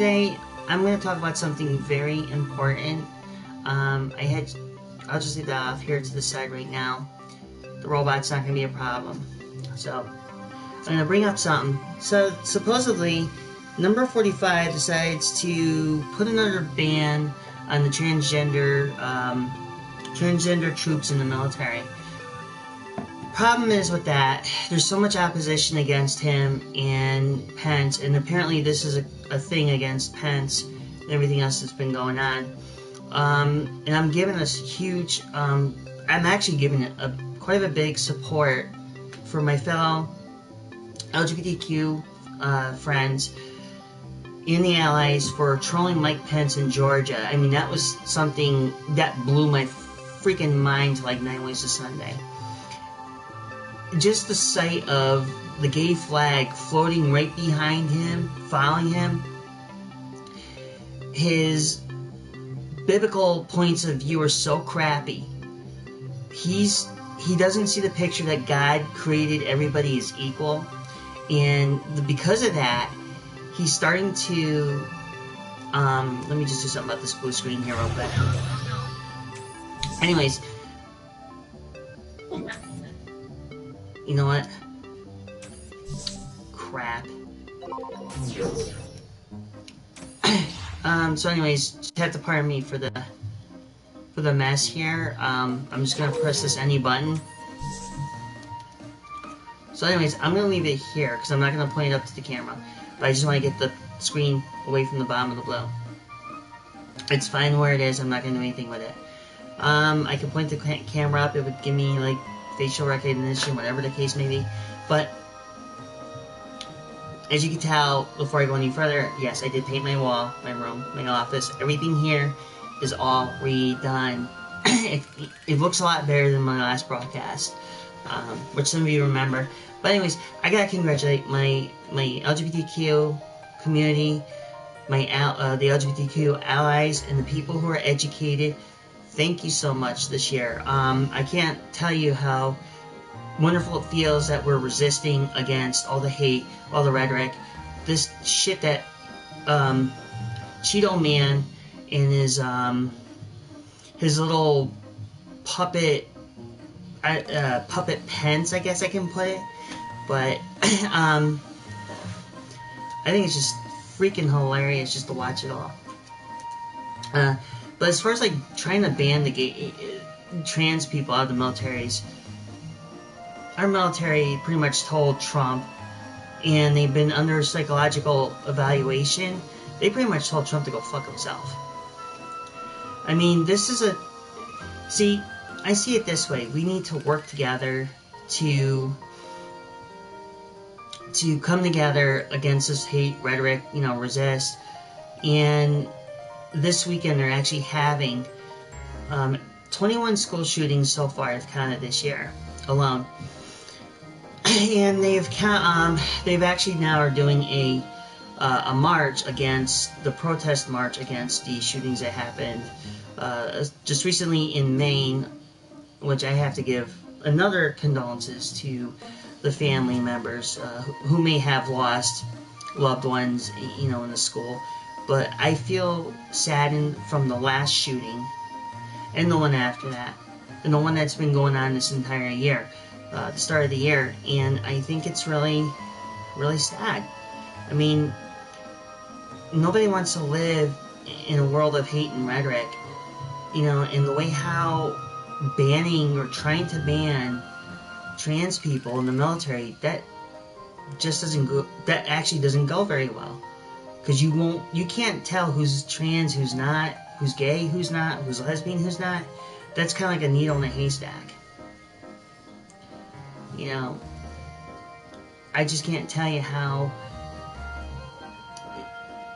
Today, I'm going to talk about something very important. I'll just leave that off here to the side right now. The robot's not going to be a problem. So, I'm going to bring up something. So, supposedly, number 45 decides to put another ban on the transgender troops in the military. Problem is with that, there's so much opposition against him and Pence, and apparently this is a thing against Pence and everything else that's been going on. And I'm giving us huge, I'm actually giving it quite a big support for my fellow LGBTQ friends and the allies for trolling Mike Pence in Georgia. I mean, that was something that blew my freaking mind like 9 ways to Sunday. Just the sight of the gay flag floating right behind him, following him, his biblical points of view are so crappy. He doesn't see the picture that God created everybody as equal, and because of that, he's starting to, let me just do something about this blue screen here real quick. Anyways, you know what? Crap. So anyways, just have to pardon me for the mess here. I'm just gonna press this any button. So anyways, I'm gonna leave it here because I'm not gonna point it up to the camera. But I just want to get the screen away from the bottom of the blue. It's fine where it is. I'm not gonna do anything with it. I can point the camera up. It would give me like facial recognition, whatever the case may be. But as you can tell, before I go any further, yes, I did paint my wall, my room, my office. Everything here is all redone. It looks a lot better than my last broadcast, which some of you remember. But anyways, I gotta congratulate my LGBTQ community, the LGBTQ allies, and the people who are educated. Thank you so much this year. I can't tell you how wonderful it feels that we're resisting against all the hate, all the rhetoric, this shit that Cheeto Man and his little puppet Pence, I guess I can put it. But I think it's just freaking hilarious just to watch it all. But as far as like trying to ban the gay trans people out of the militaries, our military pretty much told Trump, and they've been under psychological evaluation. They pretty much told Trump to go fuck himself. I mean, this is I see it this way. We need to work together to come together against this hate rhetoric, resist. And this weekend they're actually having 21 school shootings so far, I've counted this year alone. And they've actually now are doing a march against the protest march against the shootings that happened just recently in Maine, which I have to give another condolences to the family members who may have lost loved ones, in the school. But I feel saddened from the last shooting and the one after that, and the one that's been going on this entire year, the start of the year, and I think it's really, really sad. I mean, nobody wants to live in a world of hate and rhetoric, and the way how banning or trying to ban trans people in the military, that actually doesn't go very well. Because you can't tell who's trans, who's not, who's gay, who's not, who's lesbian, who's not. That's kind of like a needle in a haystack. I just can't tell you how,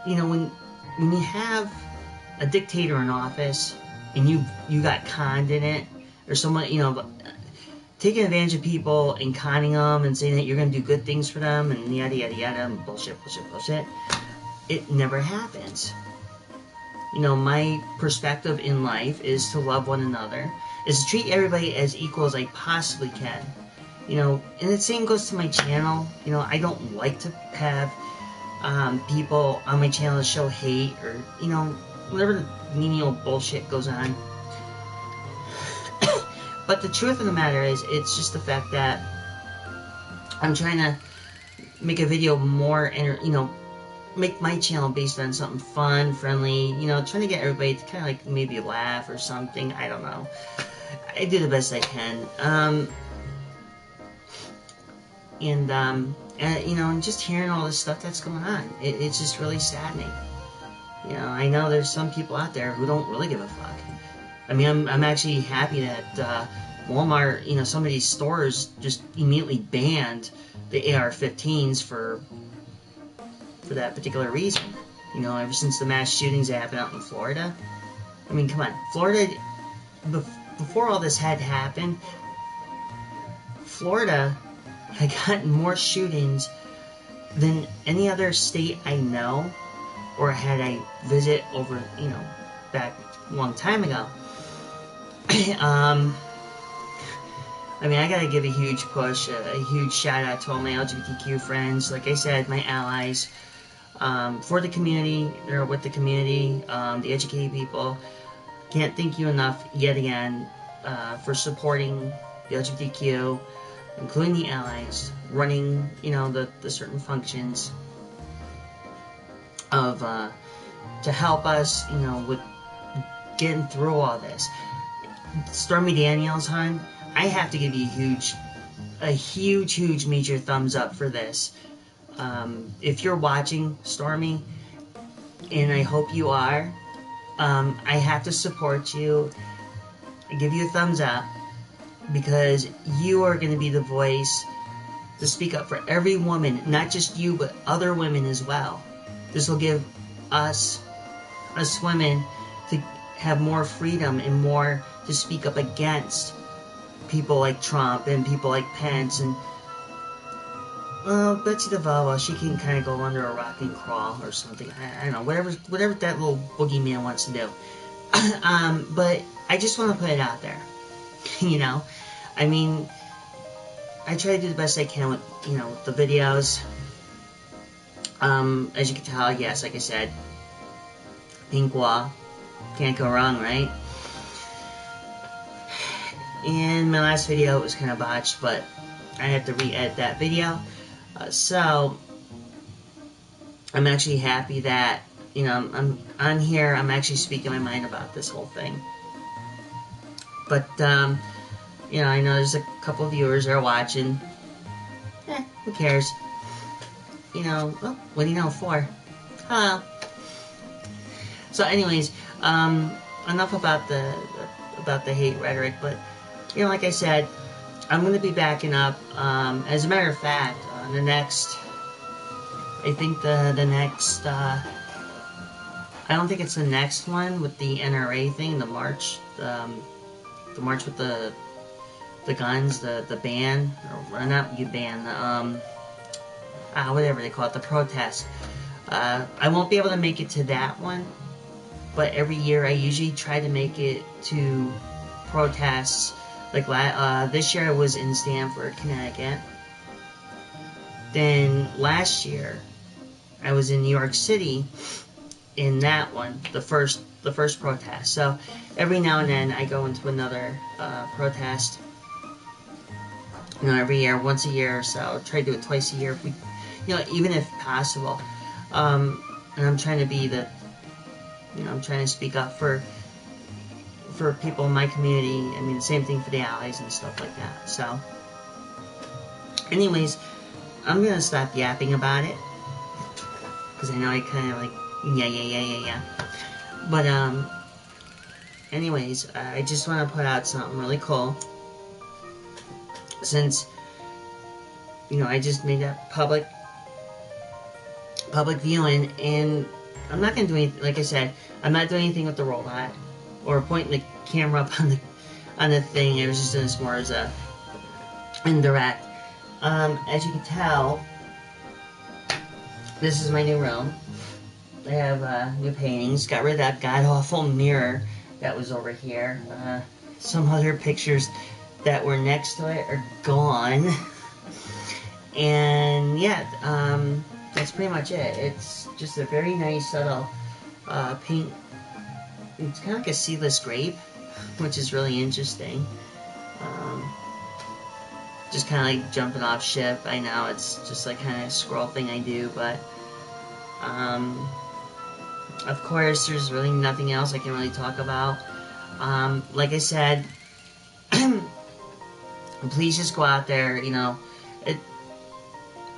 when you have a dictator in office and you got conned in it, or someone, taking advantage of people and conning them and saying that you're going to do good things for them and yada yada yada, and bullshit. It never happens. My perspective in life is to love one another, is to treat everybody as equal as I possibly can. And the same goes to my channel. I don't like to have people on my channel show hate, or, you know, whatever menial bullshit goes on. But the truth of the matter is, it's just the fact that I'm trying to make a video more, you know, make my channel based on something fun, friendly, you know, trying to get everybody to kind of like maybe laugh or something. I don't know. I do the best I can. And you know, and just hearing all this stuff that's going on, it's just really saddening. You know, I know there's some people out there who don't really give a fuck. I mean, I'm actually happy that Walmart, you know, some of these stores just immediately banned the AR-15s for that particular reason. You know, ever since the mass shootings that happened out in Florida. I mean, come on, Florida, before all this had happened, Florida had gotten more shootings than any other state I know, or had I visit over, you know, back a long time ago. I mean, I gotta give a huge push, a huge shout out to all my LGBTQ friends, like I said, my allies, for the community, or with the community, the educated people. Can't thank you enough, yet again, for supporting the LGBTQ, including the allies, running, you know, the certain functions of, to help us, you know, with getting through all this. Stormy Daniels, hon, I have to give you a huge major thumbs up for this. If you're watching, Stormy, and I hope you are, I have to support you. I give you a thumbs up, because you are going to be the voice to speak up for every woman, not just you, but other women as well. This will give us women, to have more freedom and more to speak up against people like Trump and people like Pence, and, well, Betsy DeVos, well, she can kind of go under a rock and crawl or something. I don't know, whatever that little boogeyman wants to do. But I just want to put it out there. You know, I mean, I try to do the best I can with, you know, with the videos. As you can tell, yes, like I said, pink wall, can't go wrong, right? In my last video, it was kind of botched, but I had to re-edit that video. So I'm actually happy that, you know, I'm on here. I'm actually speaking my mind about this whole thing. But you know, I know there's a couple of viewers that are watching. Who cares? You know, well, what do you know for? Hello. So, anyways, enough about the hate rhetoric. But, you know, like I said, I'm going to be backing up. As a matter of fact, the next, I think the next, I don't think it's the next one with the NRA thing, the march, the march with the guns, the ban, or not you ban, whatever they call it, the protest. I won't be able to make it to that one, but every year I usually try to make it to protests. Like this year I was in Stamford, Connecticut. Then last year I was in New York City in that one, the first protest. So every now and then I go into another protest. You know, every year, once a year or so. Try to do it twice a year, if we, you know, even if possible. And I'm trying to be the, you know, I'm trying to speak up for people in my community. I mean, same thing for the allies and stuff like that. So, anyways, I'm gonna stop yapping about it, because I know I kind of like yeah. But anyways, I just want to put out something really cool. Since, you know, I just made that public viewing, and I'm not gonna do anything. Like I said, I'm not doing anything with the robot or pointing the camera up on the thing. I was just doing this more as a indirect. As you can tell, this is my new room. I have new paintings. Got rid of that god-awful mirror that was over here. Some other pictures that were next to it are gone. And yeah, that's pretty much it. It's just a very nice subtle pink. It's kind of like a seedless grape, which is really interesting. Just kind of like jumping off ship. I know it's just like kind of a scroll thing I do, but of course there's really nothing else I can really talk about. Like I said, please just go out there. You know,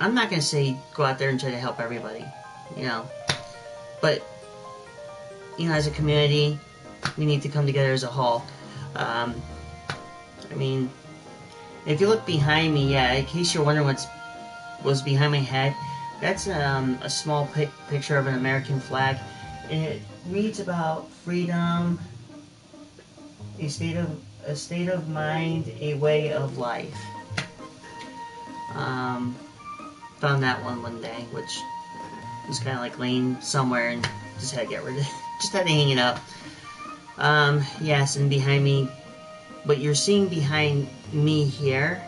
I'm not gonna say go out there and try to help everybody. You know, but you know, as a community, we need to come together as a whole. I mean, if you look behind me, yeah, in case you're wondering what's behind my head, that's a small picture of an American flag. And it reads about freedom, a state of mind, a way of life. Found that one day, which was kind of like laying somewhere and just had to get rid of it. Just had to hang it up. Yes, and behind me, what you're seeing behind me here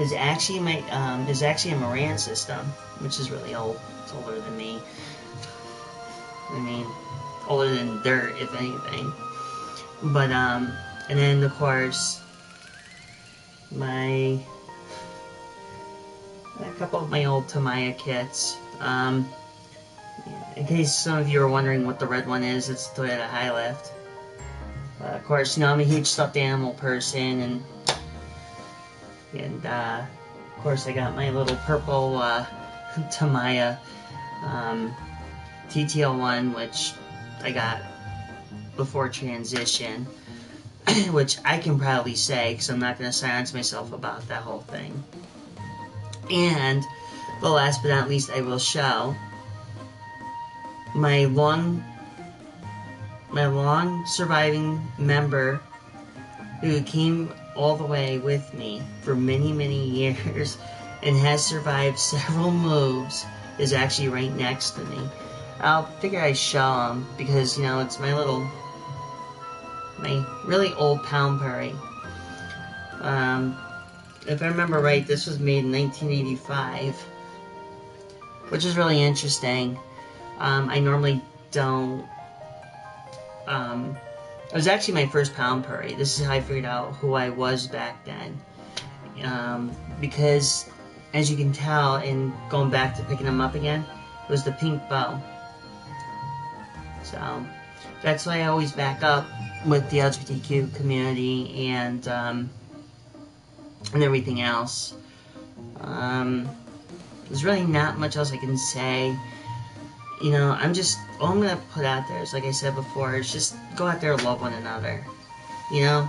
is actually a Moran system, which is really old. It's older than me. I mean, older than dirt, if anything. But and then of course a couple of my old Tamiya kits. In case some of you are wondering what the red one is, it's Toyota High Lift. Of course, you know, I'm a huge stuffed animal person, and of course I got my little purple Tamiya TTL1, which I got before transition, which I can proudly say, because I'm not going to silence myself about that whole thing. And, but last but not least, I will show my long surviving member who came all the way with me for many, many years and has survived several moves is actually right next to me. I'll figure I'd show him because, you know, it's my really old pound parry. If I remember right, this was made in 1985, which is really interesting. I normally don't. It was actually my first pound parry. This is how I figured out who I was back then. Because, as you can tell, in going back to picking them up again, it was the pink bow. So, that's why I always back up with the LGBTQ community and everything else. There's really not much else I can say. You know, all I'm gonna put out there is, like I said before, is just go out there and love one another. You know,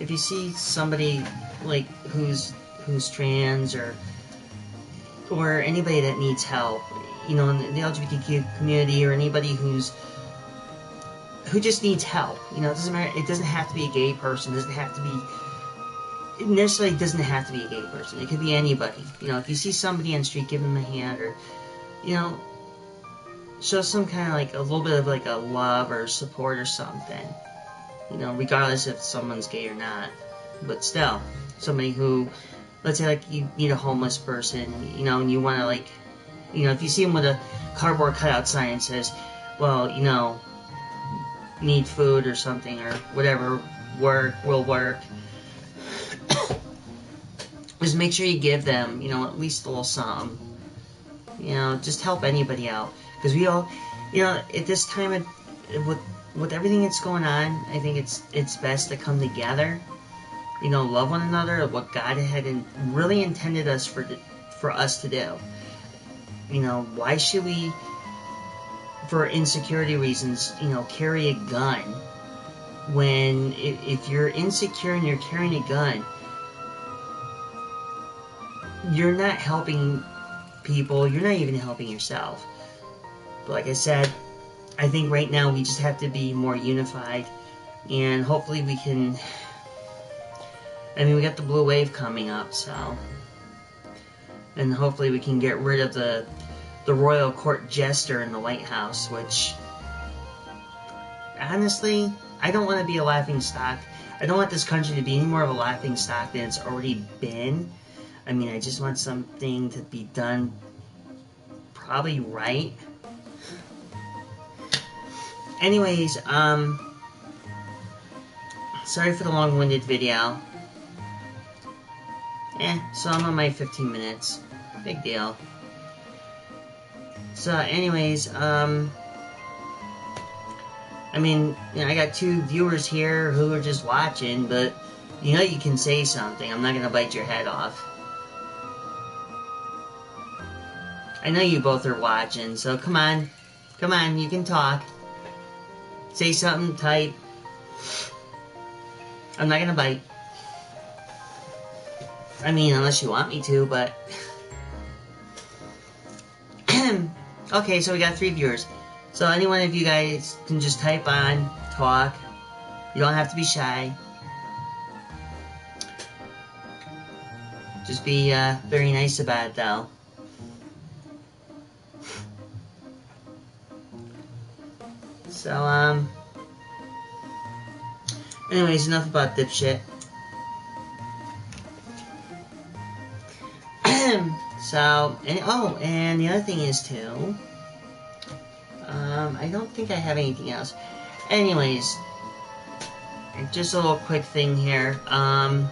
if you see somebody like who's trans or anybody that needs help, you know, in the LGBTQ community, or anybody who just needs help, you know, it doesn't matter. It doesn't have to be a gay person. It doesn't have to be a gay person. It could be anybody. You know, if you see somebody on the street, give them a hand, or, you know, show some kind of like a little bit of like a love or support or something. You know, regardless if someone's gay or not. But still, somebody who, let's say like you meet a homeless person, you know, and you want to like, you know, if you see them with a cardboard cutout sign that says, well, you know, need food or something or whatever, will work. Just make sure you give them, you know, at least a little something. You know, just help anybody out. Because we all, you know, at this time, with everything that's going on, I think it's best to come together. You know, love one another, what God had really intended us for us to do. You know, why should we, for insecurity reasons, you know, carry a gun? When, if you're insecure and you're carrying a gun, you're not helping people, you're not even helping yourself. But like I said, I think right now we just have to be more unified, and hopefully we can, I mean, we got the blue wave coming up, so, and hopefully we can get rid of the royal court jester in the White House, which, honestly, I don't want to be a laughing stock. I don't want this country to be any more of a laughing stock than it's already been. I mean, I just want something to be done probably right. Anyways, sorry for the long-winded video. So I'm on my 15 minutes. Big deal. So anyways, I mean, you know, I got 2 viewers here who are just watching, but you know you can say something. I'm not gonna bite your head off. I know you both are watching, so come on. Come on, you can talk. Say something, type. I'm not gonna bite. I mean, unless you want me to, but... Okay, so we got 3 viewers. So any one of you guys can just type on, talk. You don't have to be shy. Just be very nice about it, though. So, anyways, enough about dipshit. So, and the other thing is, too, I don't think I have anything else. Anyways, just a little quick thing here. I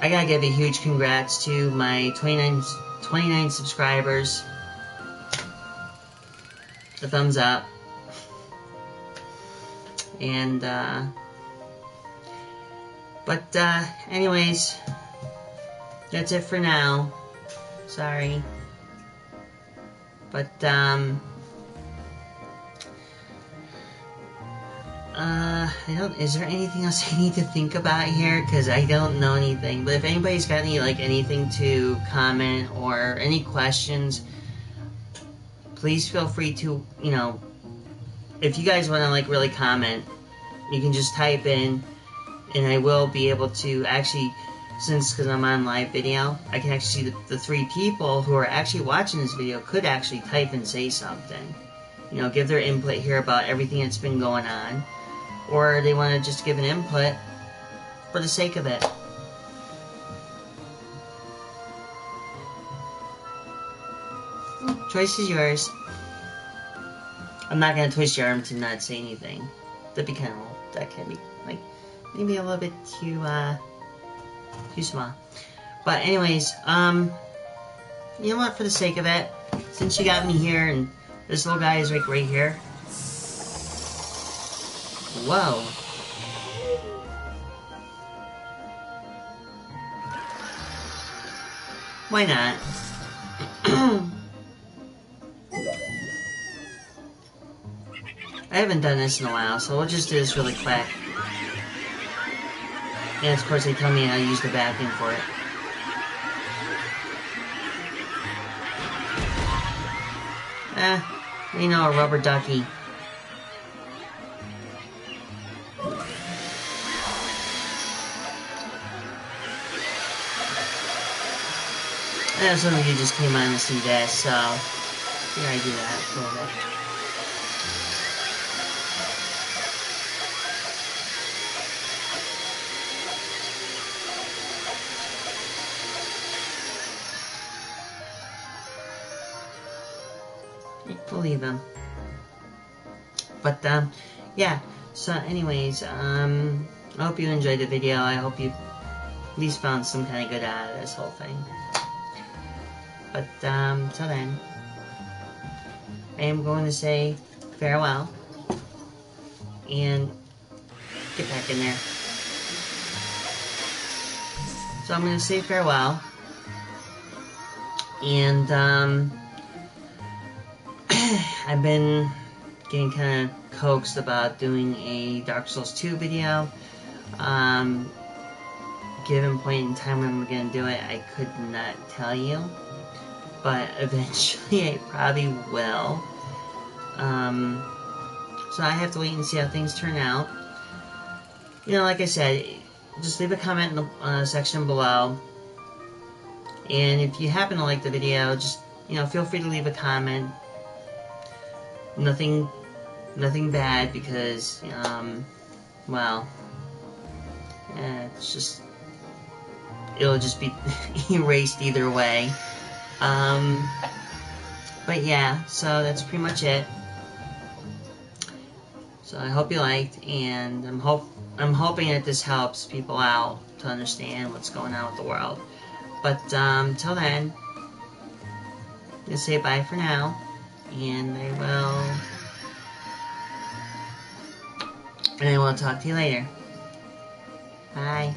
gotta give a huge congrats to my 29 subscribers. The thumbs up. And, anyways, that's it for now. Sorry. But, is there anything else I need to think about here? Because I don't know anything. But if anybody's got anything to comment or any questions, please feel free to, if you guys want to, really comment, you can just type in, and I will be able to actually, because I'm on live video, I can actually see the 3 people who are actually watching this video could actually type and say something. Give their input here about everything that's been going on. Or they want to just give an input for the sake of it. Choice is yours. I'm not going to twist your arm to not say anything. That'd be kind of, that can be, maybe a little bit too small. But anyways, you know what, for the sake of it, since you got me here, and this little guy is right here. Whoa. Why not? I haven't done this in a while, so we'll just do this really quick. And of course they tell me how to use the bathroom for it. A rubber ducky. Some of you just came on to see that, so here I do that a little bit. We'll leave them. But yeah. So anyways, I hope you enjoyed the video. I hope you at least found some kind of good out of this whole thing. But, till then, I am going to say farewell, and get back in there. So I'm going to say farewell, and, I've been getting kind of coaxed about doing a Dark Souls 2 video. Given point in time when we're going to do it, I could not tell you. But eventually I probably will. So I have to wait and see how things turn out. Like I said, just leave a comment in the section below. And if you happen to like the video, just, feel free to leave a comment. Nothing bad, because, well, it's just, it'll just be erased either way. Um, but yeah, so that's pretty much it. So I hope you liked, and I'm hoping that this helps people out to understand what's going on with the world. But till then, I'm gonna say bye for now, and I will talk to you later. Bye.